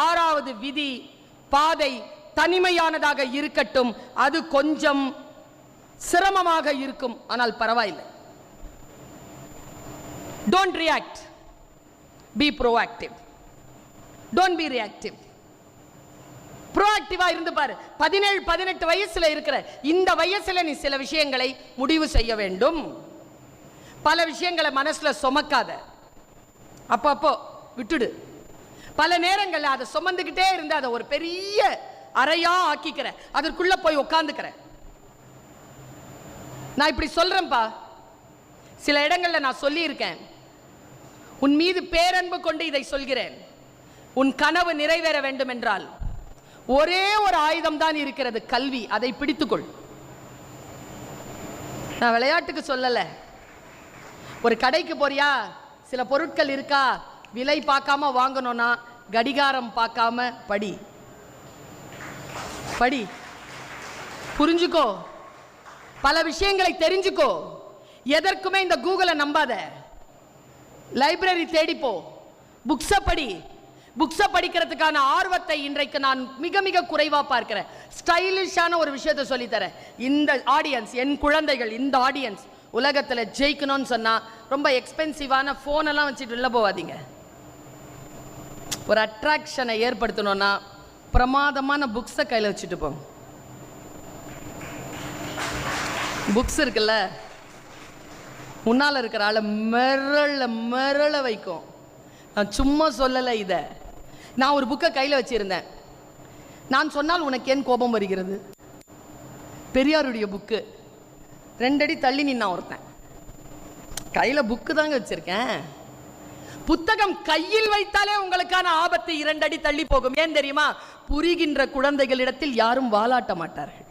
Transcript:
ஆறாவது விதி, பாதை தனிமையானதாக இருக்கட்டும், அது கொஞ்சம் சிரமமாக இருக்கும், ஆனால் பரவாயில்லை. Don't react, be proactive, don't be reactive. proactive இருந்து பாரு. 17-18 வயசுல இருக்கிற இந்த வயசுல நீ சில விஷயங்களை முடிவு செய்ய வேண்டும். பல விஷயங்களை மனசுல சுமக்காத, அப்பப்போ விட்டுடு. பல நேரங்களில் அதை சுமந்துக்கிட்டே இருந்து அதை ஒரு பெரிய அறையா ஆக்கிக்கிற, அதற்குள்ள போய் உட்காந்துக்கிற. நான் இப்படி சொல்றேன்பா, சில இடங்கள்ல நான் சொல்லி இருக்கேன். உன் மீது பேரன்பு கொண்டு இதை சொல்கிறேன். உன் கனவு நிறைவேற வேண்டும் என்றால் ஒரே ஒரு ஆயுதம் தான் இருக்கிறது, கல்வி. அதை பிடித்துக்கொள். நான் விளையாட்டுக்கு சொல்லல. ஒரு கடைக்கு போறியா, சில பொருட்கள் இருக்கா, விலை பார்க்காம வாங்கணும்னா கடிகாரம் பார்க்காம படி. படி, புரிஞ்சுக்கோ, பல விஷயங்களை தெரிஞ்சுக்கோ. எதற்குமே இந்த கூகுளை நம்பாத. லைப்ரரி தேடிப்போ, புக்ஸை படி. புக்ஸை படிக்கிறதுக்கான ஆர்வத்தை இன்றைக்கு நான் மிக மிக குறைவா பார்க்கிறேன். ஸ்டைலிஷான ஒரு விஷயத்தை சொல்லித்தரேன். இந்த ஆடியன்ஸ், என் குழந்தைகள், இந்த ஆடியன்ஸ் உலகத்தில் ஜெயிக்கணும்னு சொன்னா ரொம்ப எக்ஸ்பென்சிவான போனெல்லாம் வச்சுட்டு உள்ள போவாதீங்க. ஒரு அட்ராக்ஷனை ஏற்படுத்தணும்னா பிரமாதமான புக்ஸை கையில் வச்சுட்டு போங்க. புக்ஸ் இருக்குல்ல, முன்னால் இருக்கிற ஆளை மிரள வைக்கும். நான் சும்மா சொல்லலை இதை. நான் ஒரு புக்கை கையில் வச்சிருந்தேன். நான் சொன்னால் உனக்கு ஏன் கோபம் வருகிறது? பெரியாருடைய புக்கு. 2 அடி தள்ளி நின்னா ஒருத்தன். கையில் புக்கு தாங்க வச்சிருக்கேன். புத்தகம் கையில் வைத்தாலே உங்களுக்கான ஆபத்து 2 அடி தள்ளி போகும். ஏன் தெரியுமா? புரிகின்ற குழந்தைகளிடத்தில் யாரும் வாலாட்ட மாட்டார்கள்.